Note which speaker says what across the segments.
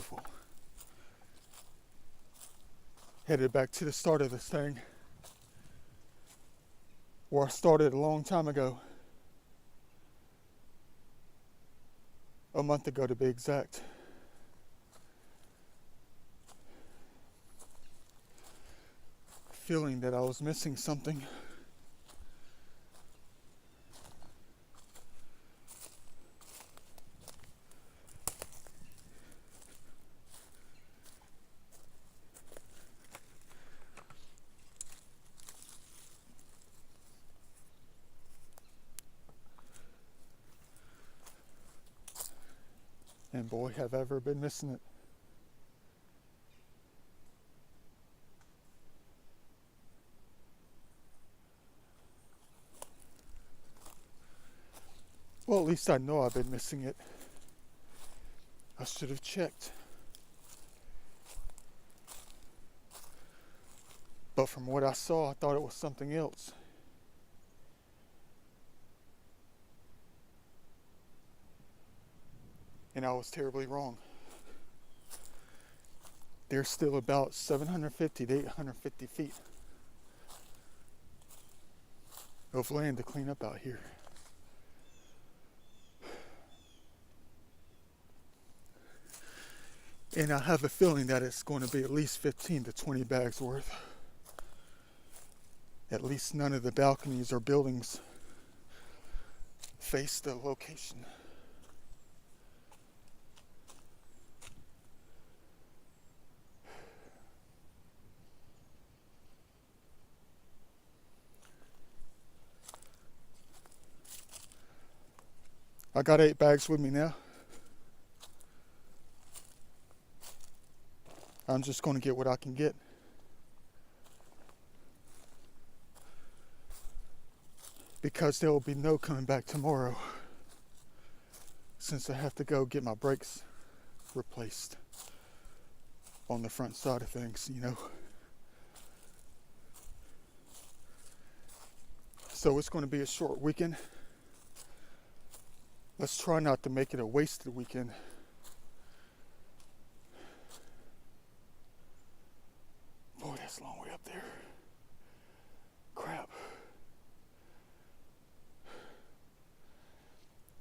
Speaker 1: beautiful. Headed back to the start of this thing, where I started a long time ago. A month ago to be exact. Feeling that I was missing something. And boy, have I ever been missing it. Well, at least I know I've been missing it. I should have checked. But from what I saw, I thought it was something else. And I was terribly wrong. There's still about 750 to 850 feet of land to clean up out here. And I have a feeling that it's going to be at least 15 to 20 bags worth. At least none of the balconies or buildings face the location. I got 8 bags with me now. I'm just going to get what I can get. Because there will be no coming back tomorrow, since I have to go get my brakes replaced on the front side of things, you know. So it's going to be a short weekend. Let's try not to make it a wasted weekend. Boy, that's a long way up there. Crap.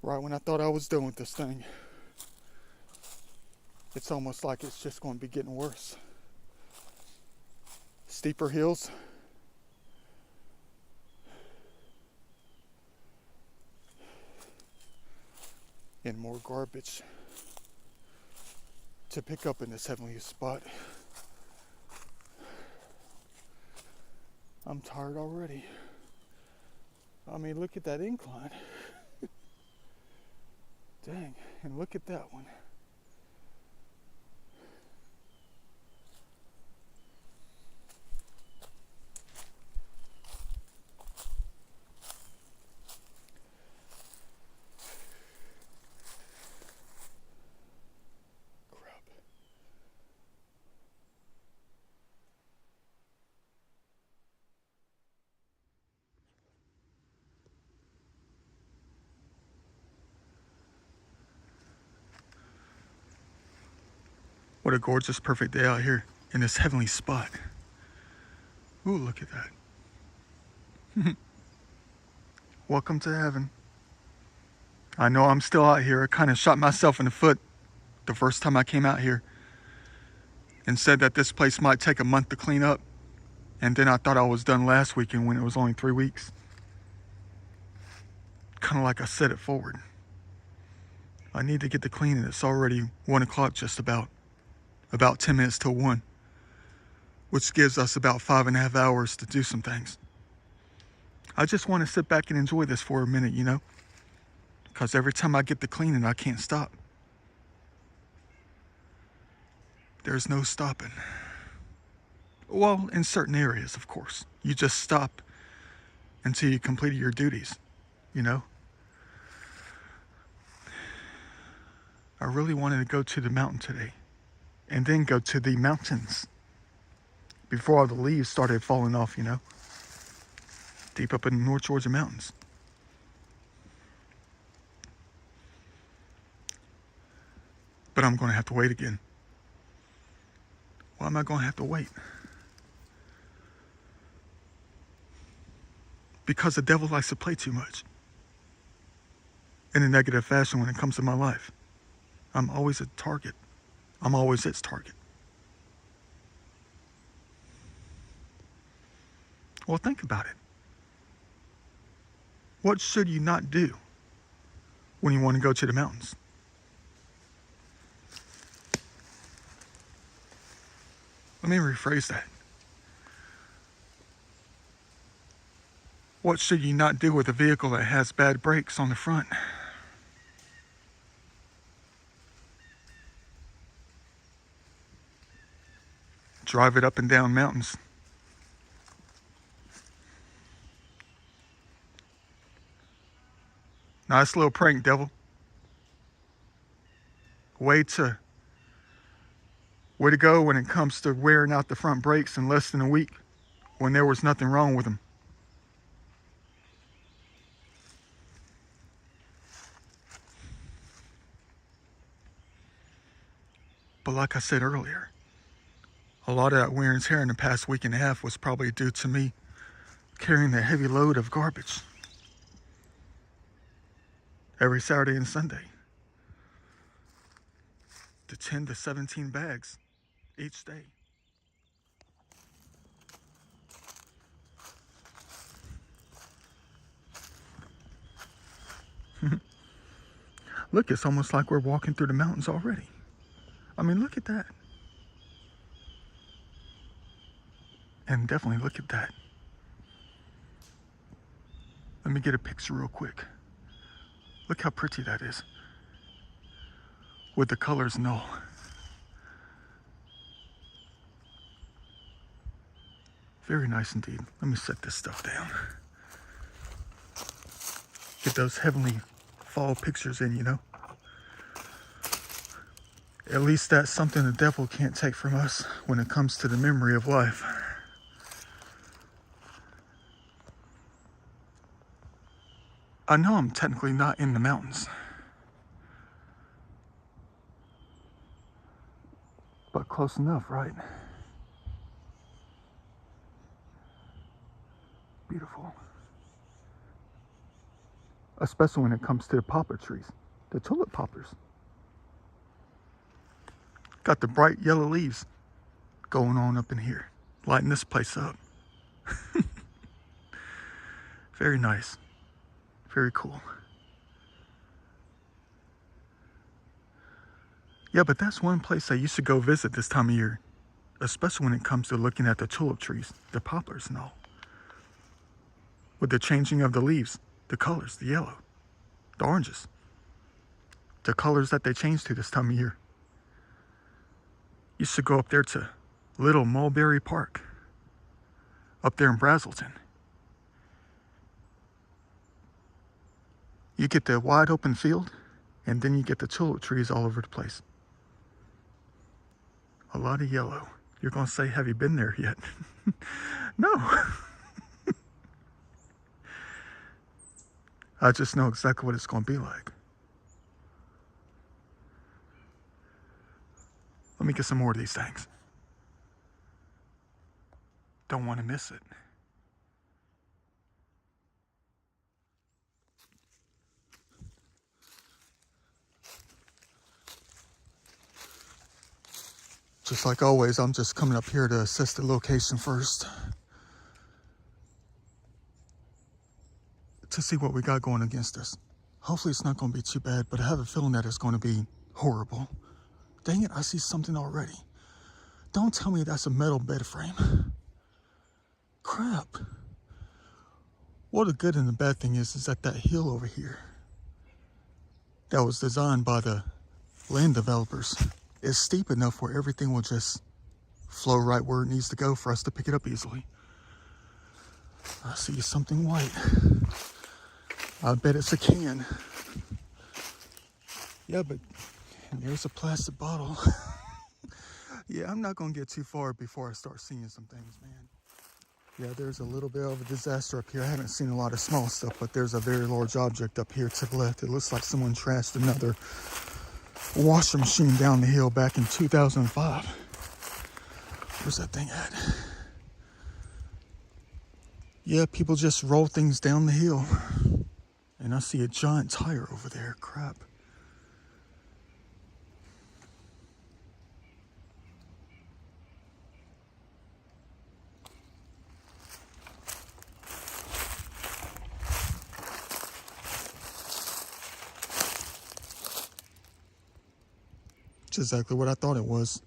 Speaker 1: Right when I thought I was done with this thing, it's almost like it's just going to be getting worse. Steeper hills. And more garbage to pick up in this heavenly spot. I'm tired already. I mean, look at that incline. Dang, and look at that one. Crap. What a gorgeous, perfect day out here in this heavenly spot. Ooh, look at that. Welcome to heaven. I know I'm still out here. I kind of shot myself in the foot the first time I came out here and said that this place might take a month to clean up. And then I thought I was done last weekend when it was only 3 weeks. Kind of like I set it forward. I need to get to cleaning. It's already 1 o'clock just about 10 minutes till 1, which gives us about 5.5 hours to do some things. I just want to sit back and enjoy this for a minute, you know, because every time I get to cleaning, I can't stop. There's no stopping. Well, in certain areas, of course. You just stop until you completed your duties, you know. I really wanted to go to the mountain today and then go to the mountains before all the leaves started falling off, you know, deep up in the North Georgia mountains. But I'm going to have to wait again am I going to have to wait? Because the devil likes to play too much. In a negative fashion when it comes to my life. I'm always a target. I'm always its target. Well, think about it. What should you not do when you want to go to the mountains? Let me rephrase that. What should you not do with a vehicle that has bad brakes on the front? Drive it up and down mountains. Nice little prank, devil. Way to go when it comes to wearing out the front brakes in less than a week when there was nothing wrong with them. But like I said earlier, a lot of that wear and tear in the past week and a half was probably due to me carrying the heavy load of garbage every Saturday and Sunday. The 10 to 17 bags each day. Look, it's almost like we're walking through the mountains already. I mean, look at that. And definitely look at that. Let me get a picture real quick. Look how pretty that is. With the colors and all. Very nice indeed. Let me set this stuff down. Get those heavenly fall pictures in, you know. At least that's something the devil can't take from us when it comes to the memory of life. I know I'm technically not in the mountains, but close enough, right? Beautiful. Especially when it comes to the poplar trees, the tulip poplars. Got the bright yellow leaves going on up in here, lighting this place up. Very nice. Very cool. Yeah, but that's one place I used to go visit this time of year, especially when it comes to looking at the tulip trees, the poplars and all. With the changing of the leaves, the colors, the yellow, the oranges, the colors that they change to this time of year. Used to go up there to Little Mulberry Park, up there in Brazelton. You get the wide open field, and then you get the tulip trees all over the place. A lot of yellow. You're gonna say, have you been there yet? No. I just know exactly what it's gonna be like. Let me get some more of these things. Don't want to miss it. Just like always, I'm just coming up here to assess the location first. To see what we got going against us. Hopefully it's not going to be too bad, but I have a feeling that it's going to be horrible. Dang it, I see something already. Don't tell me that's a metal bed frame. Crap. Well, the good and the bad thing is that hill over here that was designed by the land developers is steep enough where everything will just flow right where it needs to go for us to pick it up easily. I see something white. I bet it's a can. Yeah, but there's a plastic bottle. Yeah, I'm not gonna get too far before I start seeing some things, man. Yeah, there's a little bit of a disaster up here. I haven't seen a lot of small stuff, but there's a very large object up here to the left. It looks like someone trashed another washer machine down the hill back in 2005. Where's that thing at? Yeah, people just roll things down the hill. And I see a giant tire over there. Crap. It's exactly what I thought it was.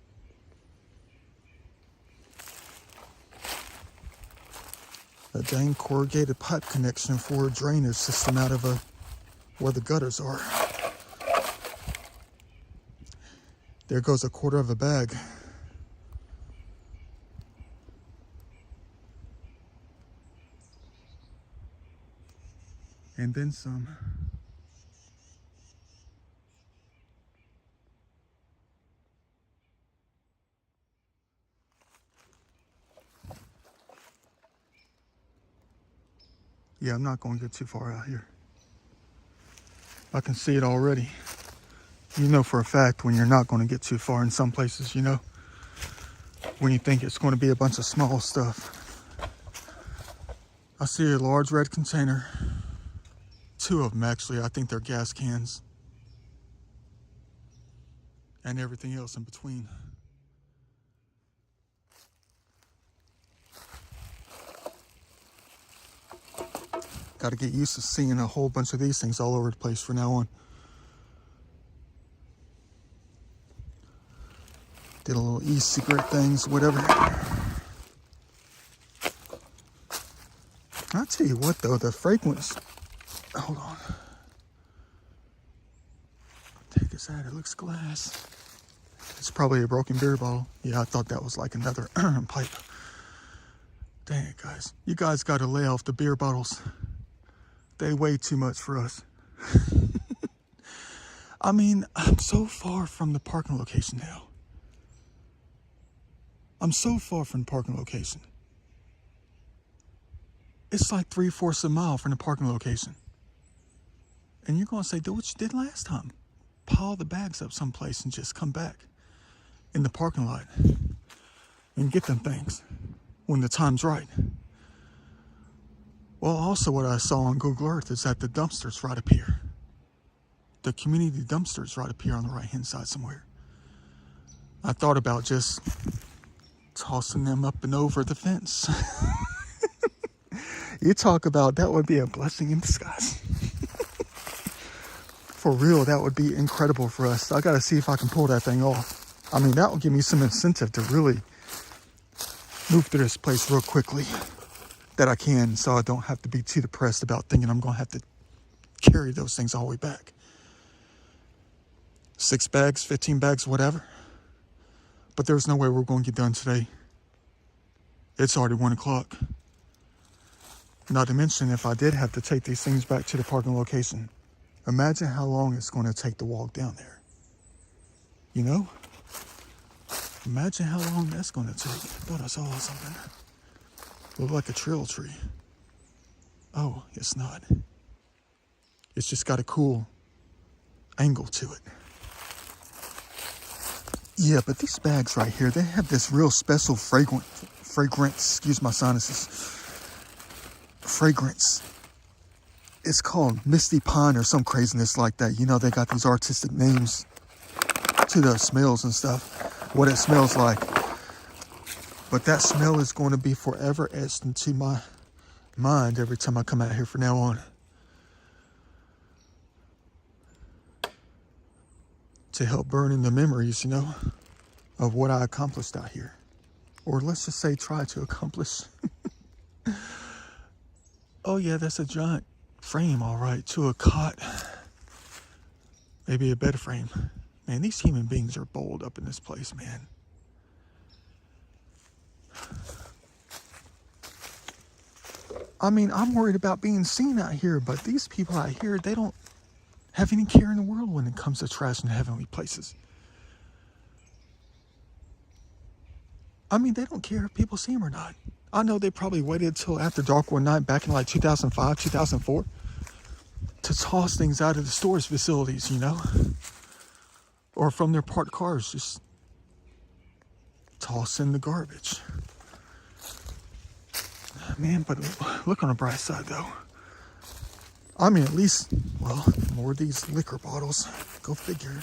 Speaker 1: A dang corrugated pipe connection for a drainage system out of where the gutters are. There goes a quarter of a bag. And then some. Yeah, I'm not going to get too far out here. I can see it already. You know for a fact when you're not going to get too far in some places, you know? When you think it's going to be a bunch of small stuff. I see a large red container. 2 of them actually. I think they're gas cans. And everything else in between. Got to get used to seeing a whole bunch of these things all over the place from now on. Did a little e-cigarette things, whatever. I'll tell you what though, the fragrance. Hold on. Take this out, it looks glass. It's probably a broken beer bottle. Yeah, I thought that was like another pipe. Dang it, guys. You guys got to lay off the beer bottles. They weigh too much for us. I mean, I'm so far from the parking location now. I'm so far from the parking location. It's like 3/4 a mile from the parking location. And you're going to say, do what you did last time. Pile the bags up someplace and just come back in the parking lot and get them things when the time's right. Well, also what I saw on Google Earth is that the dumpster's right up here. The community dumpster's right up here on the right-hand side somewhere. I thought about just tossing them up and over the fence. You talk about that would be a blessing in disguise. For real, that would be incredible for us. I gotta see if I can pull that thing off. I mean, that will give me some incentive to really move through this place real quickly. That I can, so I don't have to be too depressed about thinking I'm gonna have to carry those things all the way back. 6 bags, 15 bags, whatever. But there's no way we're going to get done today. It's already 1 o'clock. Not to mention, if I did have to take these things back to the parking location, imagine how long it's going to take to walk down there. You know? Imagine how long that's going to take. I thought I saw something. Look like a trail tree. Oh, it's not. It's just got a cool angle to it. Yeah, but these bags right here, they have this real special fragrance, excuse my sinuses. Fragrance. It's called Misty Pine or some craziness like that. You know, they got these artistic names to the smells and stuff. What it smells like. But that smell is going to be forever etched into my mind every time I come out here from now on. To help burn in the memories, you know, of what I accomplished out here. Or let's just say try to accomplish. Oh yeah, that's a giant frame, all right, to a cot. Maybe a bed frame. Man, these human beings are bold up in this place, man. I mean, I'm worried about being seen out here, but these people out here, they don't have any care in the world when it comes to trash in heavenly places. I mean, they don't care if people see them or not. I know they probably waited till after dark one night back in like 2005, 2004 to toss things out of the storage facilities, you know, or from their parked cars, just toss in the garbage. Man, but look on the bright side though. I mean, at least, well, more of these liquor bottles. Go figure.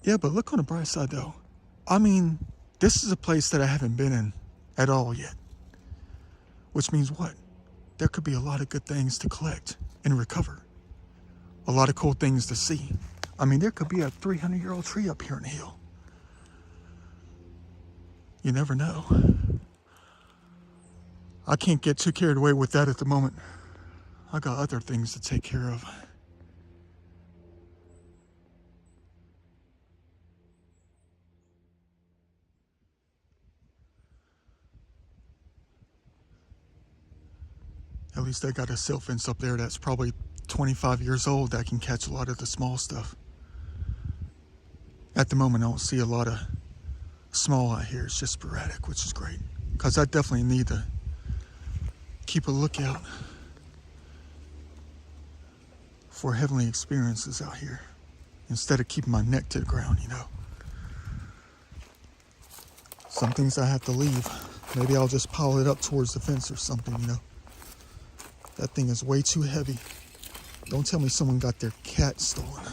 Speaker 1: Yeah, but look on the bright side though. I mean, this is a place that I haven't been in at all yet. Which means what? There could be a lot of good things to collect and recover. A lot of cool things to see. I mean, there could be a 300-year-old tree up here in the hill. You never know. I can't get too carried away with that at the moment. I got other things to take care of. At least I got a silt fence up there that's probably 25 years old that can catch a lot of the small stuff. At the moment, I don't see a lot of small out here. It's just sporadic, which is great. Because I definitely need to keep a lookout for heavenly experiences out here. Instead of keeping my neck to the ground, you know. Some things I have to leave. Maybe I'll just pile it up towards the fence or something, you know. That thing is way too heavy. Don't tell me someone got their cat stolen.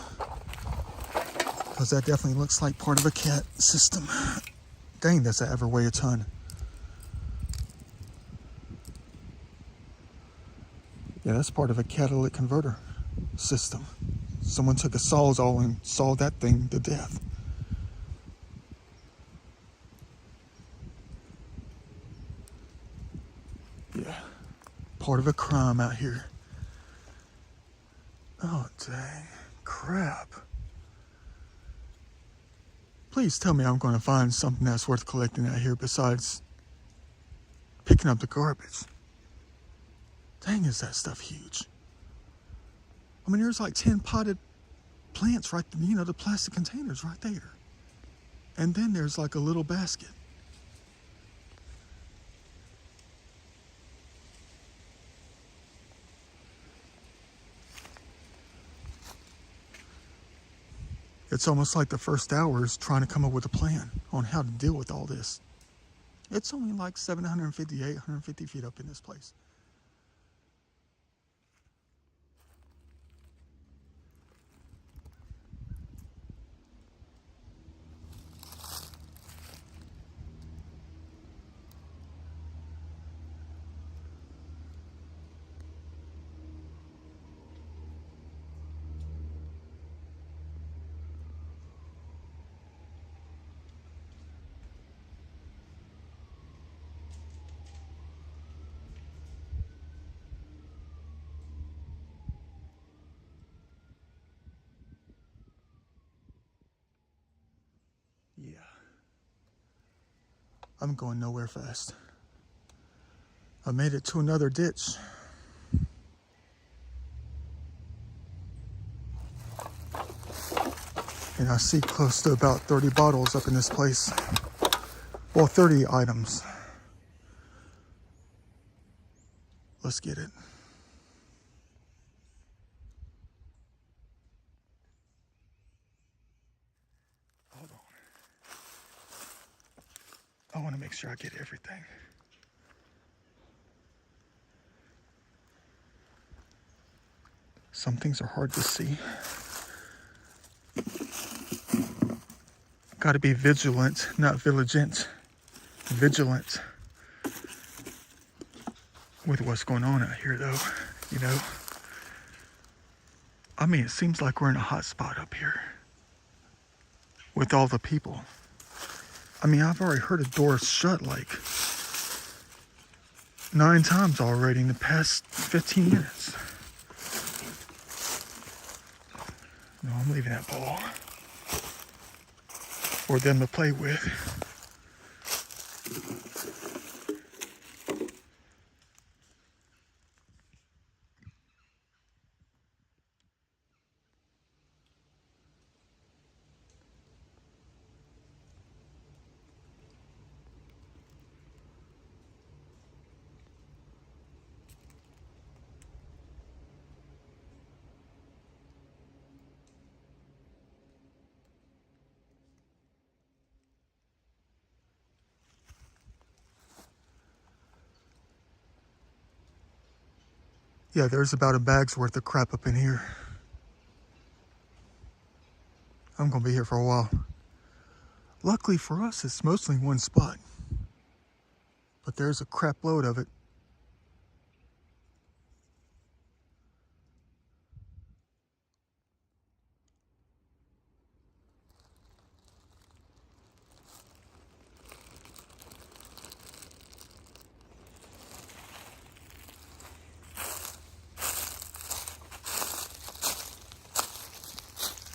Speaker 1: Because that definitely looks like part of a cat system. Dang, does that ever weigh a ton? Yeah, that's part of a catalytic converter system. Someone took a Sawzall and sawed that thing to death. Yeah, part of a crime out here. Oh, dang. Crap. Please tell me I'm going to find something that's worth collecting out here besides picking up the garbage. Dang, is that stuff huge. I mean, there's like 10 potted plants right, you know, the plastic containers right there. And then there's like a little basket. It's almost like the first hour is trying to come up with a plan on how to deal with all this. It's only like 750, 850 feet up in this place. Yeah. I'm going nowhere fast. I made it to another ditch. And I see close to about 30 bottles up in this place. Well, 30 items. Let's get it. Hold on. I want to make sure I get everything. Some things are hard to see. Got to be vigilant, not vigilant. Vigilant with what's going on out here, though. You know, I mean, it seems like we're in a hot spot up here with all the people. I mean, I've already heard a door shut like 9 times already in the past 15 minutes. No, I'm leaving that ball for them to play with. Yeah, there's about a bag's worth of crap up in here. I'm gonna be here for a while. Luckily for us, it's mostly one spot. But there's a crap load of it.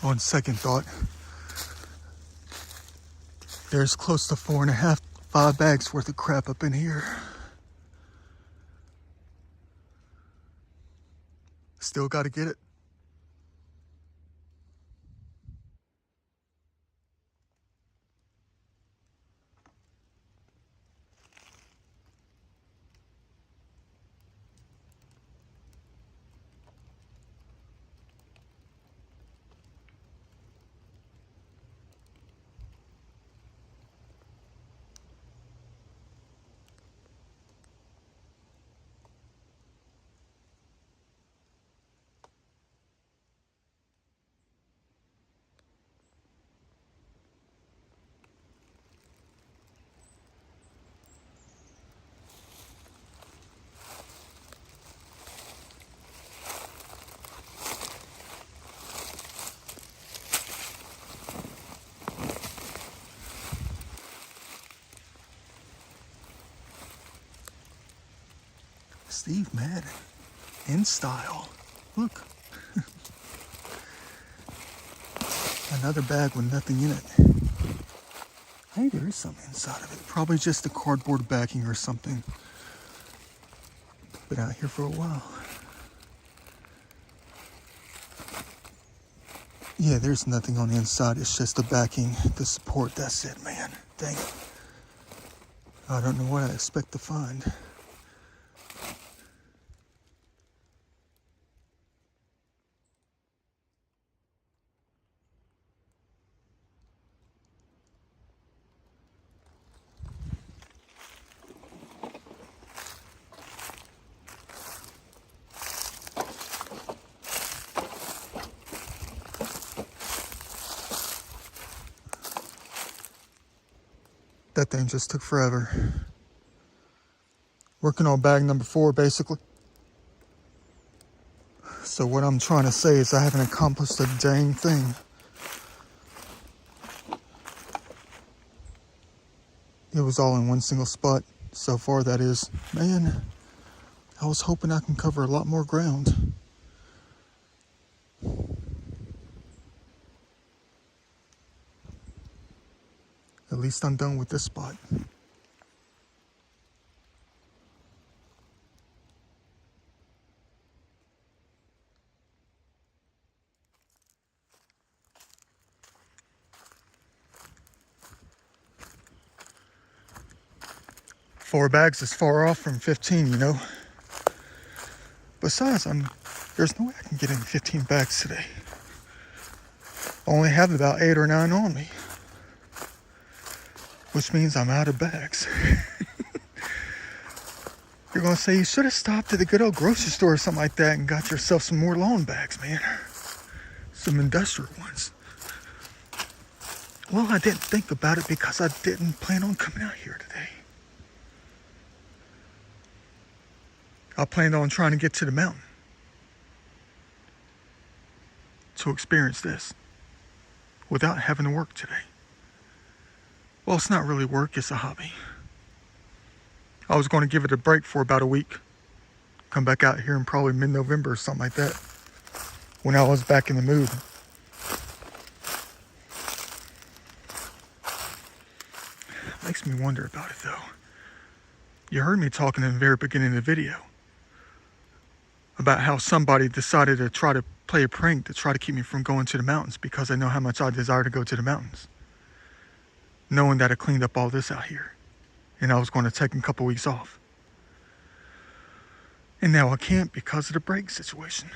Speaker 1: On second thought, there's close to 4.5, 5 bags worth of crap up in here. Still gotta get it. Steve Madden, in style. Look. Another bag with nothing in it. Hey, there is something inside of it. Probably just a cardboard backing or something. Been out here for a while. Yeah, there's nothing on the inside. It's just the backing, the support. That's it, man. Dang it. I don't know what I expect to find. That thing just took forever. Working on bag number 4, basically. So what I'm trying to say is I haven't accomplished a dang thing. It was all in one single spot. So far, that is. Man, I was hoping I can cover a lot more ground. At least I'm done with this spot. Four bags is far off from 15, you know. Besides, there's no way I can get in 15 bags today. I only have about 8 or 9 on me, which means I'm out of bags. You're gonna say you should have stopped at the good old grocery store or something like that and got yourself some more lawn bags, man. Some industrial ones. Well, I didn't think about it because I didn't plan on coming out here today. I planned on trying to get to the mountain to experience this without having to work today. Well, it's not really work, it's a hobby. I was going to give it a break for about a week. Come back out here in probably mid-November or something like that, when I was back in the mood. Makes me wonder about it though. You heard me talking in the very beginning of the video about how somebody decided to try to play a prank to try to keep me from going to the mountains because they know how much I desire to go to the mountains. Knowing that I cleaned up all this out here and I was going to take a couple weeks off. And now I can't because of the brake situation.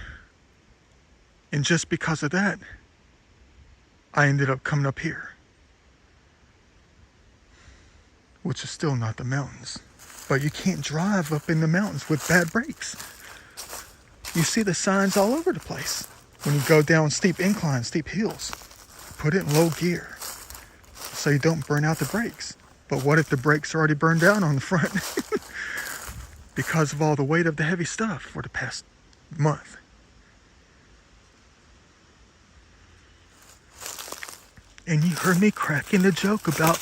Speaker 1: And just because of that, I ended up coming up here. Which is still not the mountains. But you can't drive up in the mountains with bad brakes. You see the signs all over the place. When you go down steep inclines, steep hills, put it in low gear so you don't burn out the brakes. But what if the brakes are already burned down on the front because of all the weight of the heavy stuff for the past month? And you heard me cracking the joke about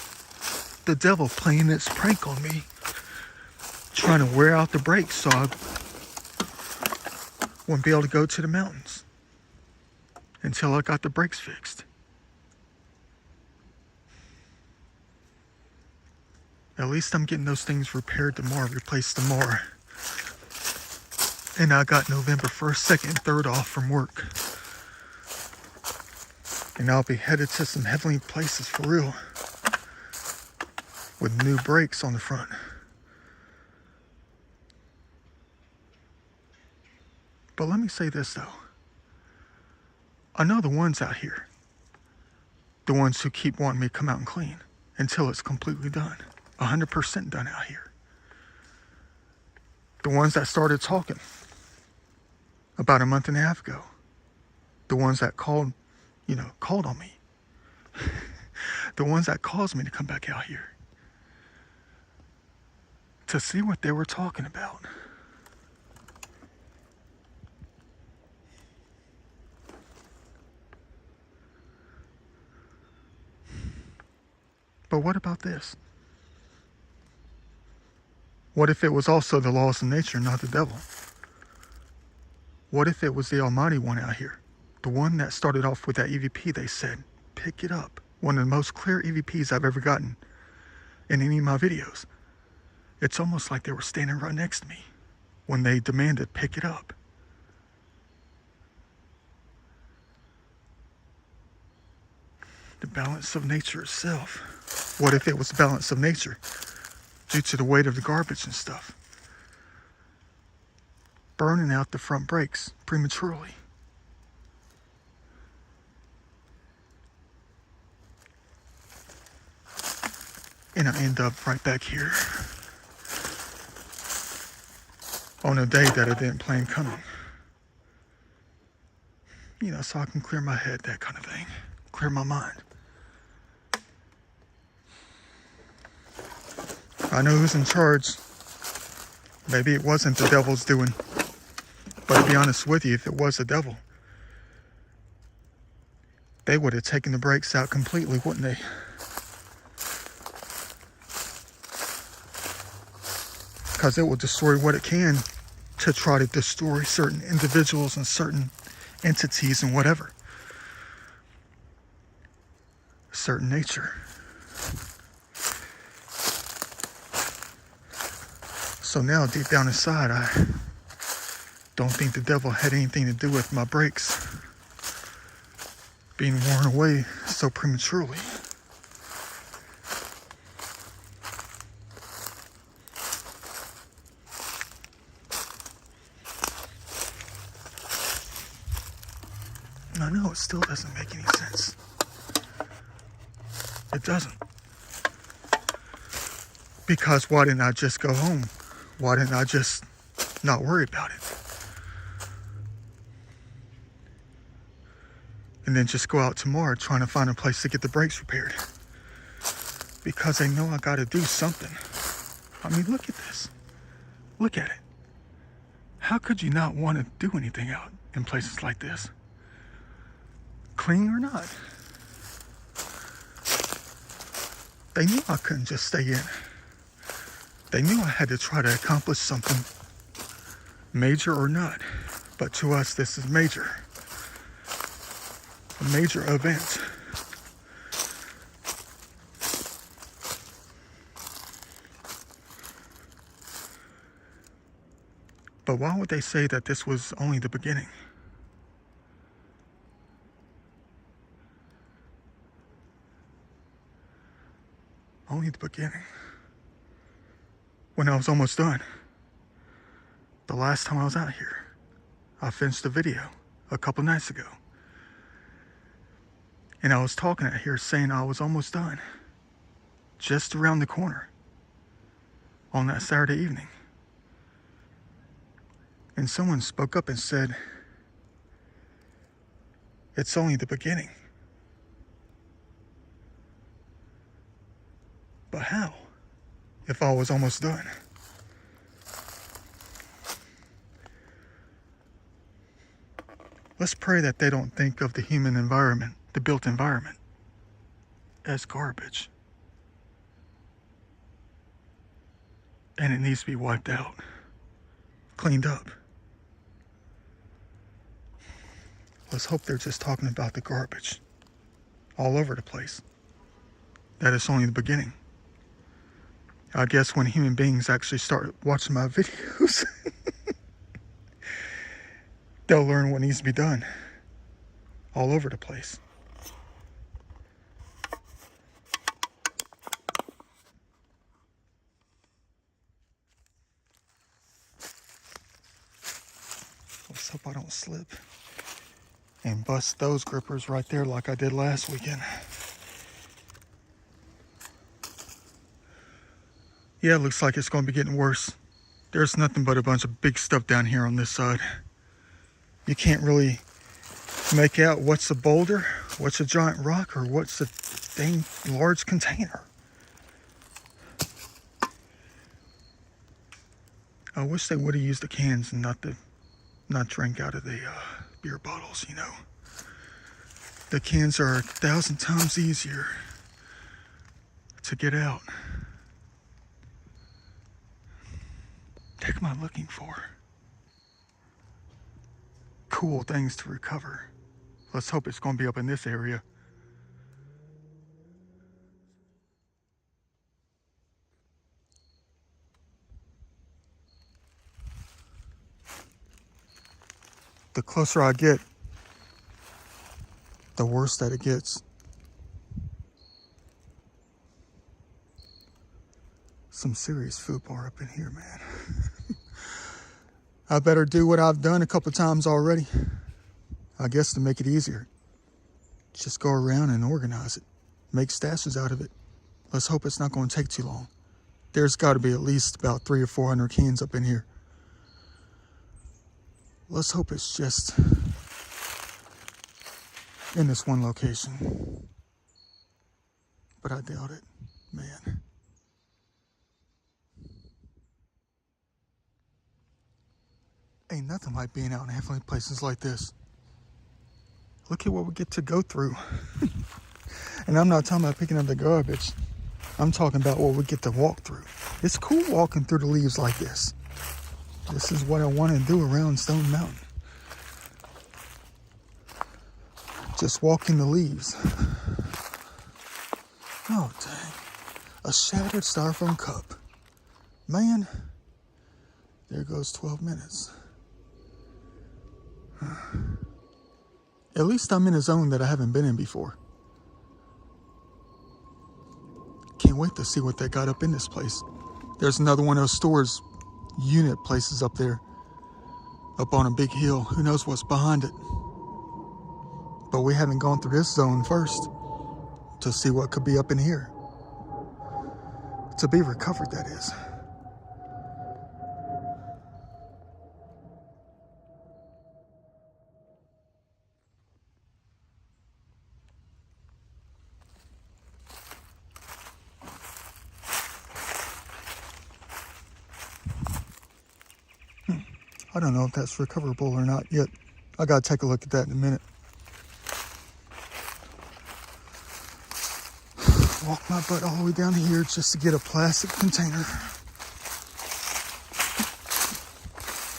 Speaker 1: the devil playing its prank on me, trying to wear out the brakes so I wouldn't be able to go to the mountains until I got the brakes fixed. At least I'm getting those things repaired tomorrow, replaced tomorrow. And I got November 1st, 2nd, and 3rd off from work. And I'll be headed to some heavenly places for real, with new brakes on the front. But let me say this though. I know the ones out here, the ones who keep wanting me to come out and clean until it's completely done, 100% done out here. The ones that started talking about a month and a half ago. The ones that called on me. The ones that caused me to come back out here to see what they were talking about. But what about this? What if it was also the laws of nature, not the devil? What if it was the Almighty One out here? The one that started off with that EVP, they said, pick it up. One of the most clear EVPs I've ever gotten in any of my videos. It's almost like they were standing right next to me when they demanded pick it up. The balance of nature itself. What if it was the balance of nature due to the weight of the garbage and stuff? Burning out the front brakes prematurely. And I end up right back here on a day that I didn't plan coming. So I can clear my head, that kind of thing. Clear my mind. I know who's in charge. Maybe it wasn't the devil's doing. But to be honest with you, if it was the devil, they would have taken the brakes out completely, wouldn't they? Because it will destroy what it can to try to destroy certain individuals and certain entities and whatever. Certain nature. So now, deep down inside, I don't think the devil had anything to do with my brakes being worn away so prematurely. I know it still doesn't make any sense. It doesn't. Because why didn't I just go home? Why didn't I just not worry about it? And then just go out tomorrow trying to find a place to get the brakes repaired. Because I know I gotta do something. I mean, look at this. Look at it. How could you not want to do anything out in places like this? Clean or not? They knew I couldn't just stay in. They knew I had to try to accomplish something, major or not. But to us, this is major. A major event. But why would they say that this was only the beginning? Only the beginning. When I was almost done. The last time I was out here. I finished the video a couple nights ago. And I was talking out here saying I was almost done. Just around the corner. On that Saturday evening. And someone spoke up and said, it's only the beginning. But how? If all was almost done. Let's pray that they don't think of the human environment, the built environment, as garbage. And it needs to be wiped out, cleaned up. Let's hope they're just talking about the garbage all over the place. That it's only the beginning. I guess when human beings actually start watching my videos, they'll learn what needs to be done all over the place. Let's hope I don't slip and bust those grippers right there like I did last weekend. Yeah, it looks like it's going to be getting worse. There's nothing but a bunch of big stuff down here on this side. You can't really make out what's a boulder, what's a giant rock, or what's a dang large container. I wish they would have used the cans and not drink out of the beer bottles, you know. The cans are 1,000 times easier to get out. What am I looking for? Cool things to recover. Let's hope it's going to be up in this area. The closer I get, the worse that it gets. Some serious food bar up in here, man. I better do what I've done a couple times already. I guess to make it easier. Just go around and organize it. Make stashes out of it. Let's hope it's not going to take too long. There's got to be at least about 300 or 400 cans up in here. Let's hope it's just in this one location. But I doubt it, man. Ain't nothing like being out in heavenly places like this. Look at what we get to go through. And I'm not talking about picking up the garbage. I'm talking about what we get to walk through. It's cool walking through the leaves like this. This is what I want to do around Stone Mountain. Just walking the leaves. Oh, dang. A shattered styrofoam cup. Man, there goes 12 minutes. At least I'm in a zone that I haven't been in before. Can't wait to see what they got up in this place. There's another one of those stores, unit places up there, up on a big hill. Who knows what's behind it? But we haven't gone through this zone first to see what could be up in here. To be recovered, that is. I don't know if that's recoverable or not yet. I gotta take a look at that in a minute. Walk my butt all the way down here just to get a plastic container.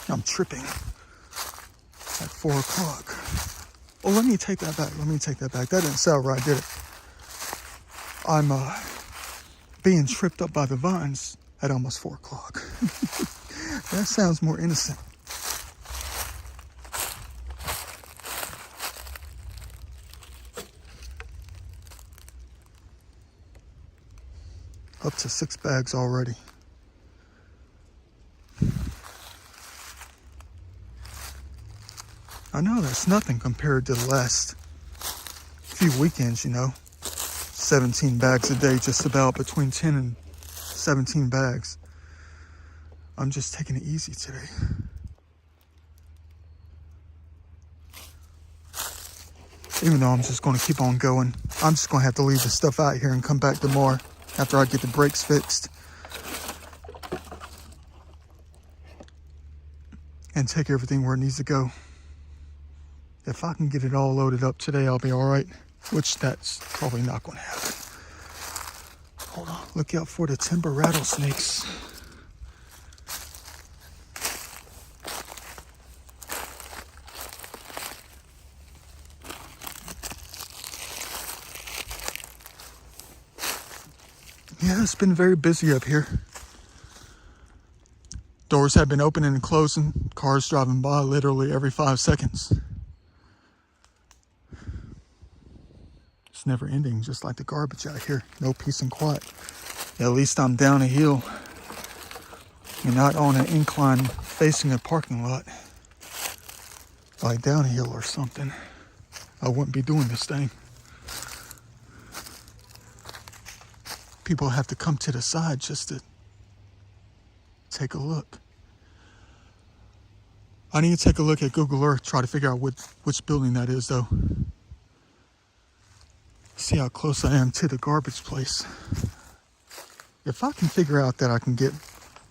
Speaker 1: I'm tripping at 4 o'clock. Oh, let me take that back. That didn't sound right, did it? I'm being tripped up by the vines at almost 4 o'clock. That sounds more innocent. Up to 6 bags already. I know that's nothing compared to the last few weekends, you know. 17 bags a day, just about, between 10 and 17 bags. I'm just taking it easy today. Even though I'm just going to keep on going. I'm just going to have to leave the stuff out here and come back tomorrow after I get the brakes fixed. And take everything where it needs to go. If I can get it all loaded up today, I'll be all right. Which that's probably not going to happen. Hold on, look out for the timber rattlesnakes. Yeah, it's been very busy up here. Doors have been opening and closing. Cars driving by literally every 5 seconds. It's never ending, just like the garbage out here. No peace and quiet. At least I'm down a hill and not on an incline facing a parking lot. Like downhill or something. I wouldn't be doing this thing. People have to come to the side just to take a look. I need to take a look at Google Earth, try to figure out which building that is though. See how close I am to the garbage place. If I can figure out that I can get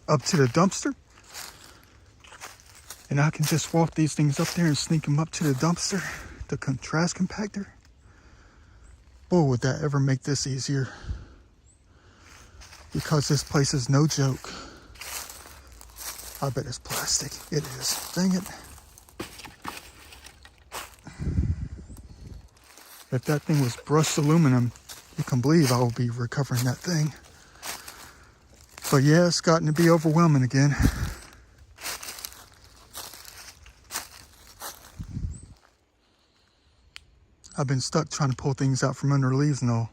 Speaker 1: up to the dumpster, and I can just walk these things up there and sneak them up to the dumpster, the trash compactor, boy, would that ever make this easier. Because this place is no joke. I bet it's plastic. It is. Dang it. If that thing was brushed aluminum, you can believe I will be recovering that thing. But yeah, it's gotten to be overwhelming again. I've been stuck trying to pull things out from under leaves and all.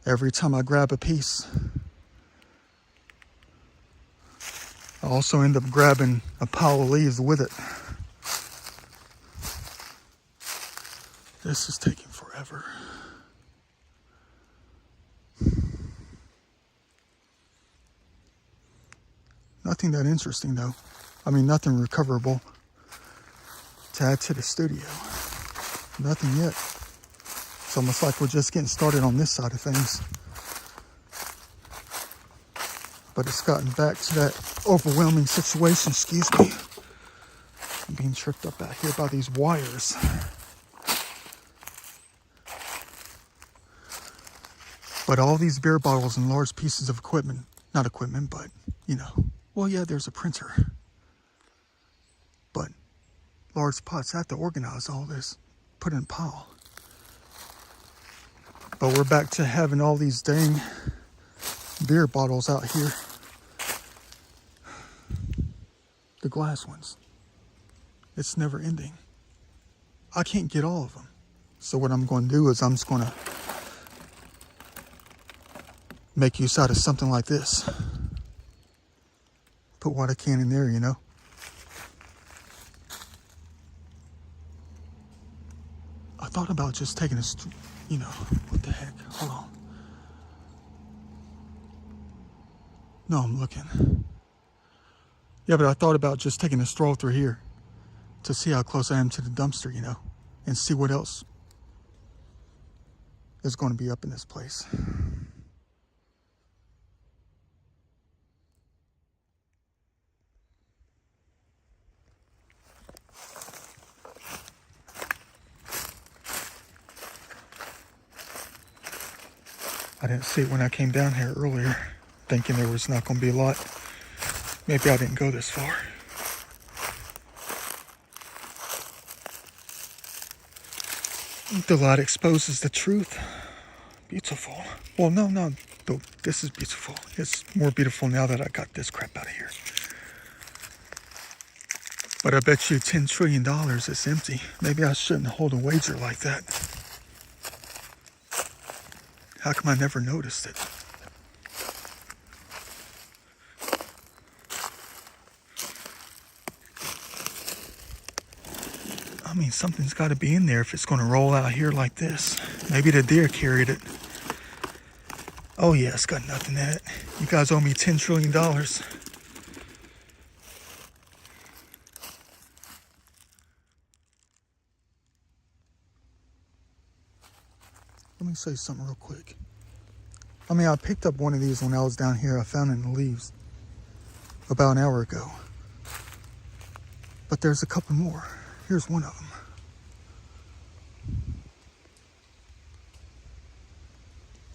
Speaker 1: Every time I grab a piece, I also end up grabbing a pile of leaves with it. This is taking forever. Nothing that interesting though. I mean, nothing recoverable to add to the studio. Nothing yet. It's almost like we're just getting started on this side of things. But it's gotten back to that overwhelming situation, excuse me. I'm being tripped up out here by these wires. But all these beer bottles and large pieces of equipment, not equipment, but, you know, well, yeah, there's a printer. But large pots, I have to organize all this, put in a pile. But we're back to having all these dang beer bottles out here. The glass ones. It's never ending. I can't get all of them. So what I'm going to do is I'm just going to make use out of something like this. Put what I can in there, you know. I thought about just taking a, you know, what the heck? Hold on. No, I'm looking. Yeah, but I thought about just taking a stroll through here to see how close I am to the dumpster, you know, and see what else is going to be up in this place. I didn't see it when I came down here earlier, thinking there was not going to be a lot. Maybe I didn't go this far. The light exposes the truth. Beautiful. Well, no, this is beautiful. It's more beautiful now that I got this crap out of here. But I bet you $10 trillion is empty. Maybe I shouldn't hold a wager like that. How come I never noticed it? I mean, something's got to be in there if it's going to roll out here like this. Maybe the deer carried it. Oh yeah, it's got nothing in it. You guys owe me $10 trillion. Let me show you something real quick. I mean, I picked up one of these when I was down here. I found it in the leaves about an hour ago. But there's a couple more. Here's one of them.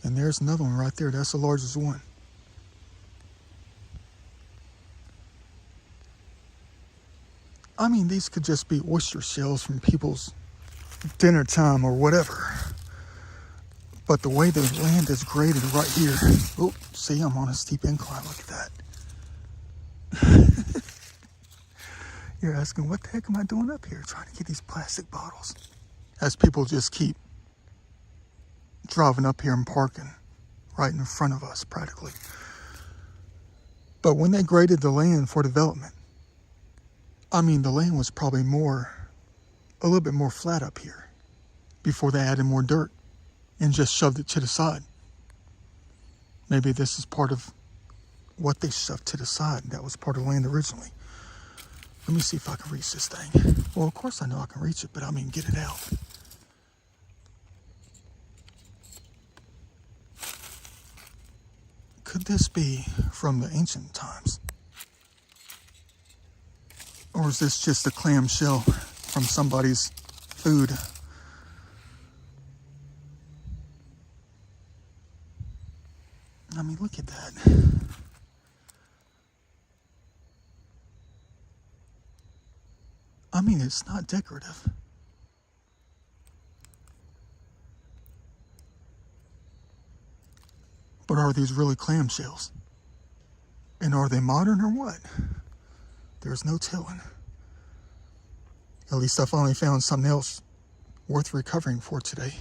Speaker 1: And there's another one right there. That's the largest one. I mean, these could just be oyster shells from people's dinner time or whatever. But the way the land is graded right here. Oh, see, I'm on a steep incline. Look at that. You're asking, what the heck am I doing up here? Trying to get these plastic bottles. As people just keep driving up here and parking right in front of us, practically. But when they graded the land for development, I mean, the land was probably a little bit more flat up here before they added more dirt and just shoved it to the side. Maybe this is part of what they shoved to the side. That was part of the land originally. Let me see if I can reach this thing. Well, of course I know I can reach it, but I mean, get it out. Could this be from the ancient times? Or is this just a clam shell from somebody's food? I mean, look at that. I mean, it's not decorative. But are these really clam shells? And are they modern or what? There's no telling. At least I finally found something else worth recovering for today.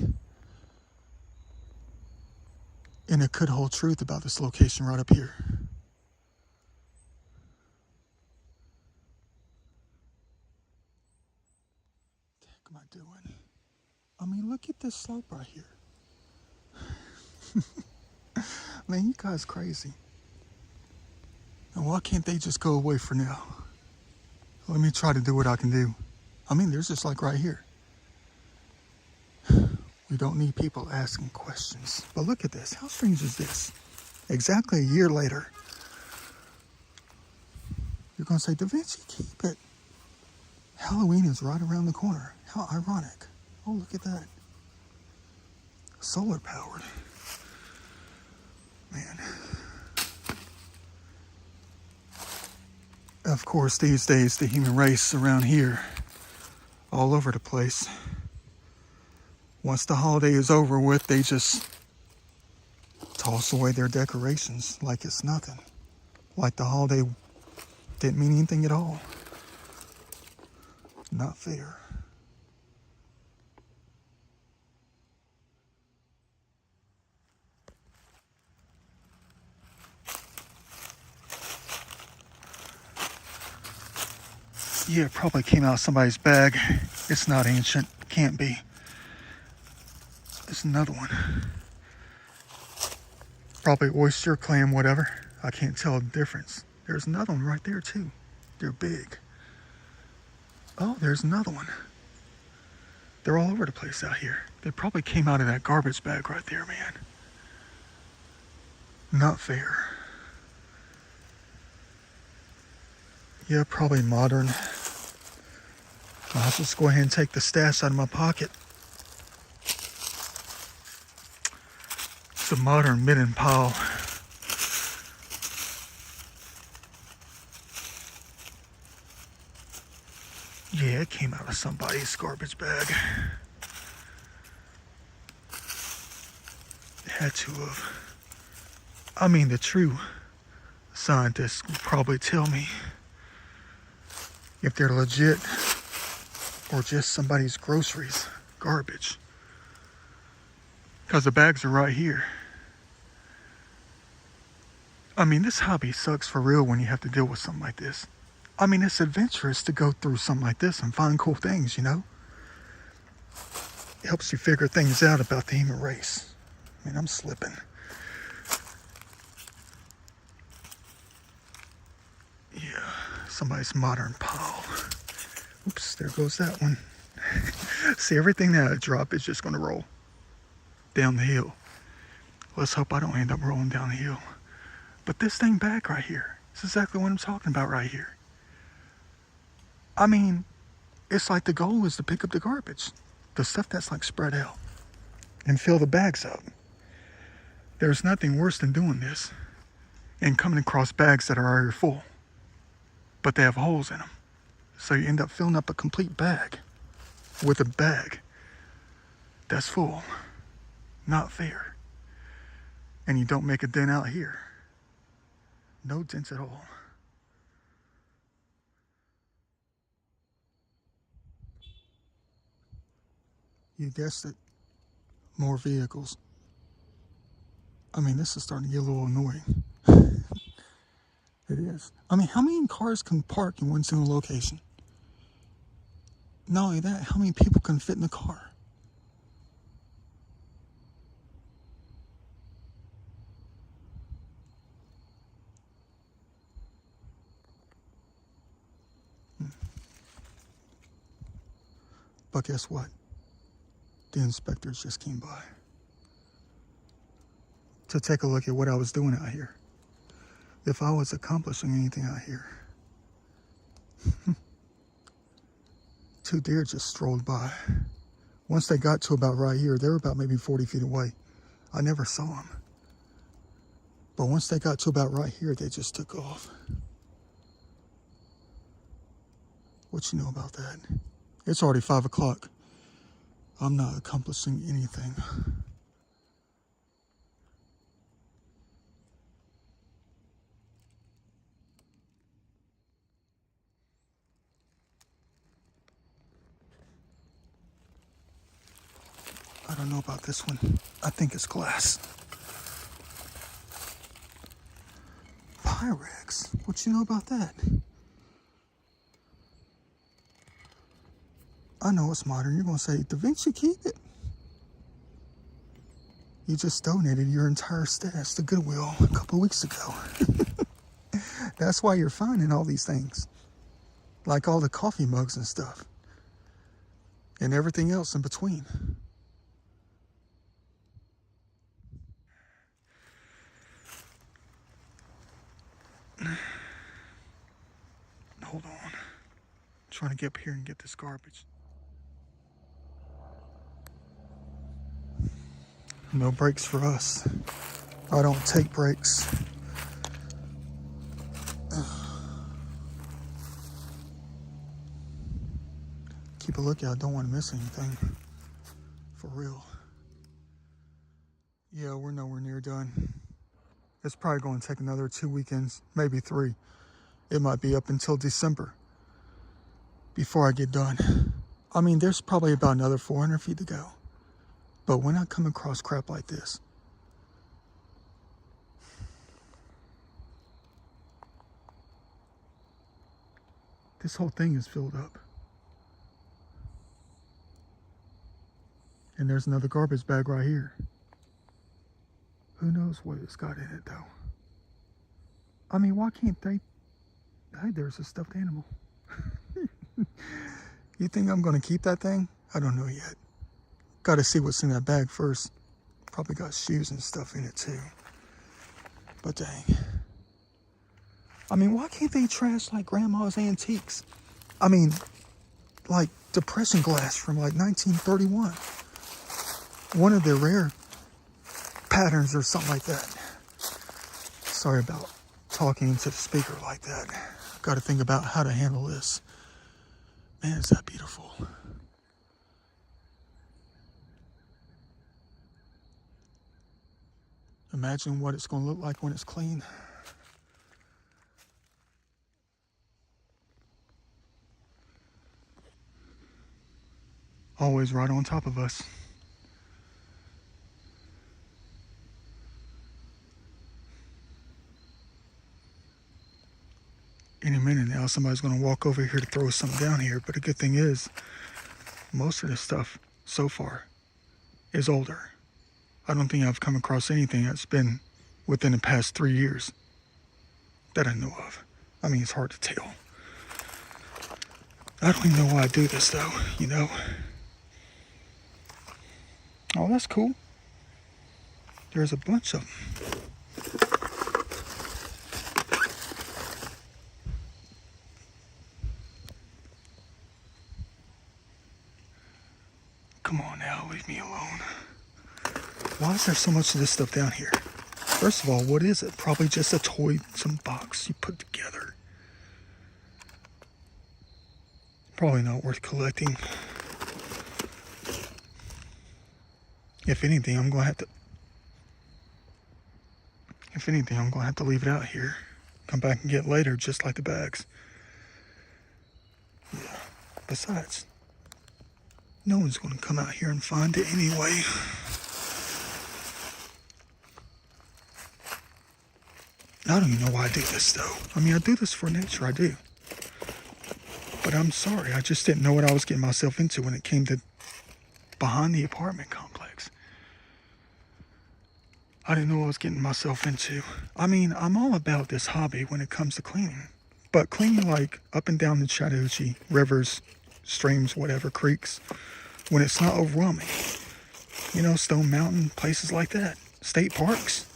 Speaker 1: And it could hold truth about this location right up here. What the heck am I doing? I mean, look at this slope right here. Man, you guys crazy. And why can't they just go away for now? Let me try to do what I can do. I mean, there's just like right here. We don't need people asking questions. But look at this. How strange is this? Exactly a year later. You're going to say, Da Vinci, keep it. Halloween is right around the corner. How ironic. Oh, look at that. Solar powered. Man. Of course, these days, the human race around here, all over the place. Once the holiday is over with, they just toss away their decorations like it's nothing. Like the holiday didn't mean anything at all. Not fair. Yeah, it probably came out of somebody's bag. It's not ancient. Can't be. There's another one. Probably oyster, clam, whatever. I can't tell the difference. There's another one right there too. They're big. Oh, there's another one. They're all over the place out here. They probably came out of that garbage bag right there, man. Not fair. Yeah, probably modern. I'll just go ahead and take the stash out of my pocket. It's a modern midden pile. Yeah, it came out of somebody's garbage bag. It had to have. I mean, the true scientists will probably tell me if they're legit or just somebody's groceries, garbage. Because the bags are right here. I mean, this hobby sucks for real when you have to deal with something like this. I mean, it's adventurous to go through something like this and find cool things, you know? It helps you figure things out about the human race. I mean, I'm slipping. Yeah, somebody's modern pile. Oops, there goes that one. See, everything that I drop is just going to roll. down the hill. Let's hope I don't end up rolling down the hill. But this thing back right here, it's exactly what I'm talking about right here. I mean, it's like the goal is to pick up the garbage, the stuff that's like spread out, and fill the bags up. There's nothing worse than doing this and coming across bags that are already full, but they have holes in them. So you end up filling up a complete bag with a bag that's full. Not fair. And you don't make a dent out here. No dents at all. You guessed it. More vehicles. I mean, this is starting to get a little annoying. It is. I mean, how many cars can park in one single location? Not only that, how many people can fit in the car? But guess what? The inspectors just came by to take a look at what I was doing out here. If I was accomplishing anything out here. Two deer just strolled by. Once they got to about right here, they were about maybe 40 feet away. I never saw them. But once they got to about right here, they just took off. What you know about that? It's already 5 o'clock. I'm not accomplishing anything. I don't know about this one. I think it's glass. Pyrex. What you know about that? I know it's modern. You're going to say, Da Vinci, keep it. You just donated your entire stash to Goodwill a couple of weeks ago. That's why you're finding all these things. Like all the coffee mugs and stuff. And everything else in between. Hold on. I'm trying to get up here and get this garbage. No breaks for us. I don't take breaks. Keep a lookout. Don't want to miss anything. For real. Yeah, we're nowhere near done. It's probably going to take another 2 weekends, maybe 3. It might be up until December before I get done. I mean, there's probably about another 400 feet to go. But when I come across crap like this, this whole thing is filled up. And there's another garbage bag right here. Who knows what it's got in it, though? I mean, why can't they... Hey, there's a stuffed animal. You think I'm going to keep that thing? I don't know yet. Got to see what's in that bag first. Probably got shoes and stuff in it, too. But dang. I mean, why can't they trash, like, grandma's antiques? I mean, like, depression glass from, like, 1931. One of the rare patterns or something like that. Sorry about talking into the speaker like that. Got to think about how to handle this. Man, is that beautiful. Imagine what it's going to look like when it's clean. Always right on top of us. Any minute now, somebody's going to walk over here to throw something down here. But the good thing is, most of this stuff so far is older. I don't think I've come across anything that's been within the past 3 years that I know of. I mean, it's hard to tell. I don't even know why I do this, though, you know? Oh, that's cool. There's a bunch of them. Come on now, leave me alone. Why is there so much of this stuff down here? First of all, what is it? Probably just a toy, some box you put together. Probably not worth collecting. If anything, I'm gonna have to leave it out here. Come back and get later, just like the bags. Yeah. Besides, no one's gonna come out here and find it anyway. I don't even know why I do this though. I mean, I do this for nature, I do. But I'm sorry, I just didn't know what I was getting myself into when it came to behind the apartment complex. I didn't know what I was getting myself into. I mean, I'm all about this hobby when it comes to cleaning. But cleaning like up and down the Chattahoochee, rivers, streams, whatever, creeks, when it's not overwhelming. You know, Stone Mountain, places like that. State parks,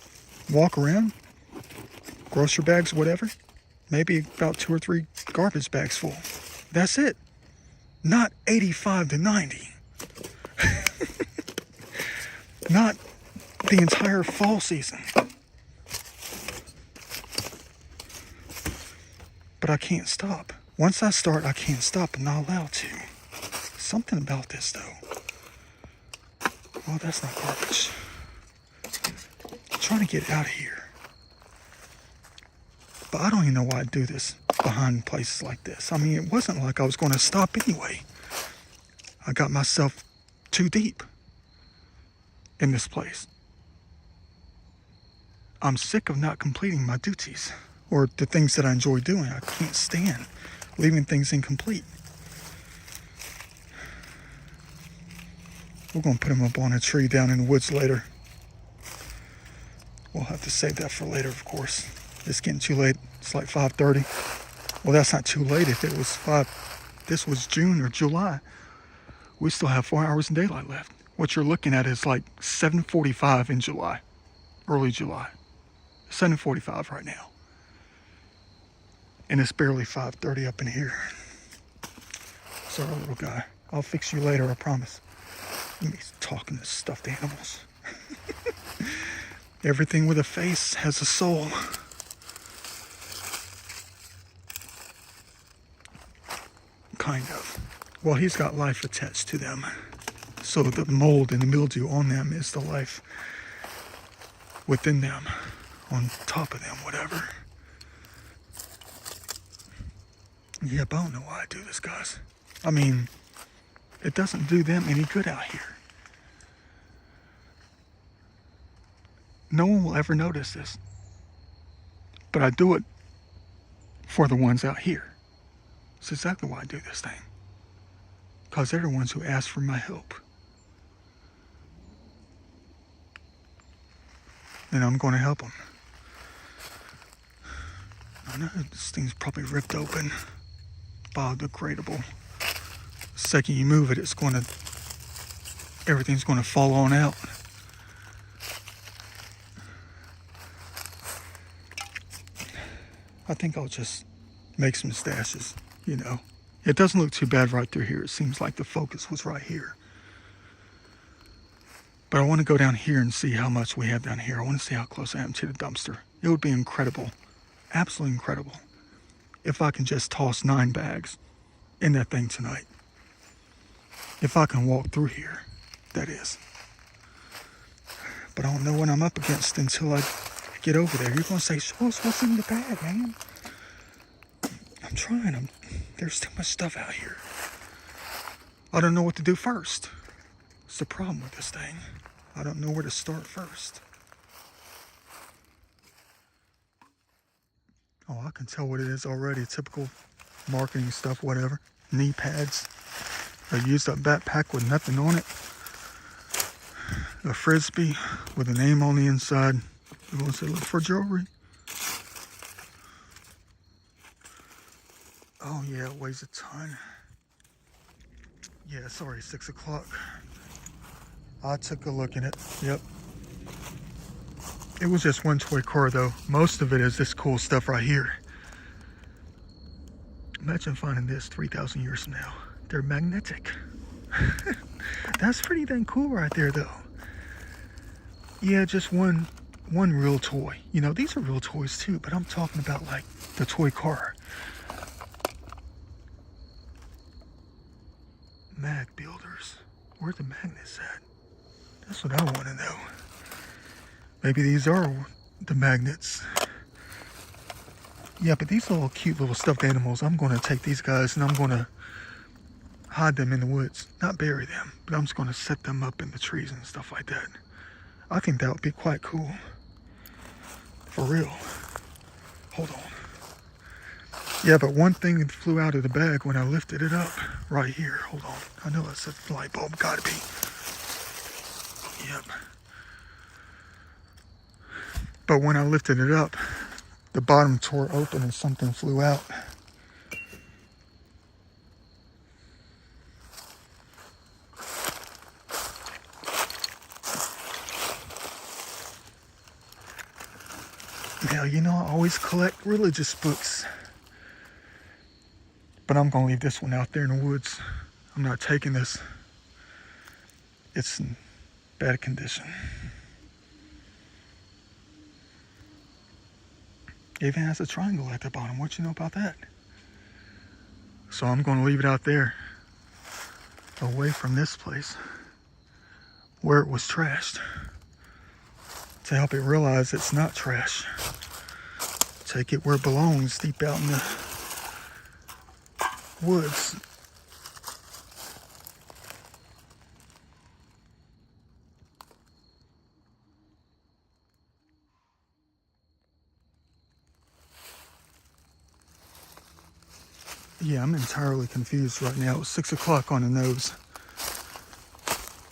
Speaker 1: walk around, grocery bags, whatever. Maybe about 2 or 3 garbage bags full. That's it. Not 85 to 90. Not the entire fall season. But I can't stop. Once I start, I can't stop. I'm not allowed to. Something about this, though. Oh, that's not garbage. I'm trying to get out of here. But I don't even know why I do this behind places like this. I mean, it wasn't like I was going to stop anyway. I got myself too deep in this place. I'm sick of not completing my duties or the things that I enjoy doing. I can't stand leaving things incomplete. We're going to put them up on a tree down in the woods later. We'll have to save that for later, of course. It's getting too late. It's like 5:30. Well, that's not too late if it was this was June or July. We still have 4 hours of daylight left. What you're looking at is like 7:45 in July, early July. 7:45 right now. And it's barely 5:30 up in here. Sorry, little guy. I'll fix you later, I promise. He's talking to stuffed animals. Everything with a face has a soul. Kind of. Well, he's got life attached to them. So the mold and the mildew on them is the life within them, on top of them, whatever. Yeah, but I don't know why I do this, guys. I mean, it doesn't do them any good out here. No one will ever notice this. But I do it for the ones out here. That's exactly why I do this thing. Because they're the ones who ask for my help. And I'm going to help them. I know this thing's probably ripped open, biodegradable. The second you move it, everything's going to fall on out. I think I'll just make some stashes, you know. It doesn't look too bad right through here. It seems like the focus was right here. But I want to go down here and see how much we have down here. I want to see how close I am to the dumpster. It would be incredible, absolutely incredible, if I can just toss 9 bags in that thing tonight. If I can walk through here, that is. But I don't know what I'm up against until I get over there. You're going to say, show us what's in the bag, man. I'm trying. There's too much stuff out here. I don't know what to do first. It's the problem with this thing. I don't know where to start first. Oh, I can tell what it is already. Typical marketing stuff, whatever. Knee pads. A used up backpack with nothing on it. A frisbee with a name on the inside. Who wants to look for jewelry? Oh yeah, it weighs a ton. Yeah, it's already 6 o'clock. I took a look at it. Yep. It was just one toy car though. Most of it is this cool stuff right here. Imagine finding this 3,000 years from now. They're magnetic. That's pretty dang cool right there though. Yeah, just one real toy. You know, these are real toys too, but I'm talking about like the toy car. Mag builders. Where the magnets at? That's what I want to know. Maybe these are the magnets. Yeah, but these little cute little stuffed animals, I'm going to take these guys and I'm going to hide them in the woods. Not bury them, but I'm just going to set them up in the trees and stuff like that. I think that would be quite cool. For real. Hold on. Yeah, but one thing flew out of the bag when I lifted it up. Right here. Hold on. I know it's a light bulb. Gotta be. Yep. But when I lifted it up, the bottom tore open and something flew out. Yeah, you know, I always collect religious books. But I'm going to leave this one out there in the woods. I'm not taking this. It's in bad condition. It even has a triangle at the bottom. What you know about that? So I'm going to leave it out there, away from this place, where it was trashed, to help it realize it's not trash. Take it where it belongs, deep out in the woods. Yeah, I'm entirely confused right now. It's 6 o'clock on the nose.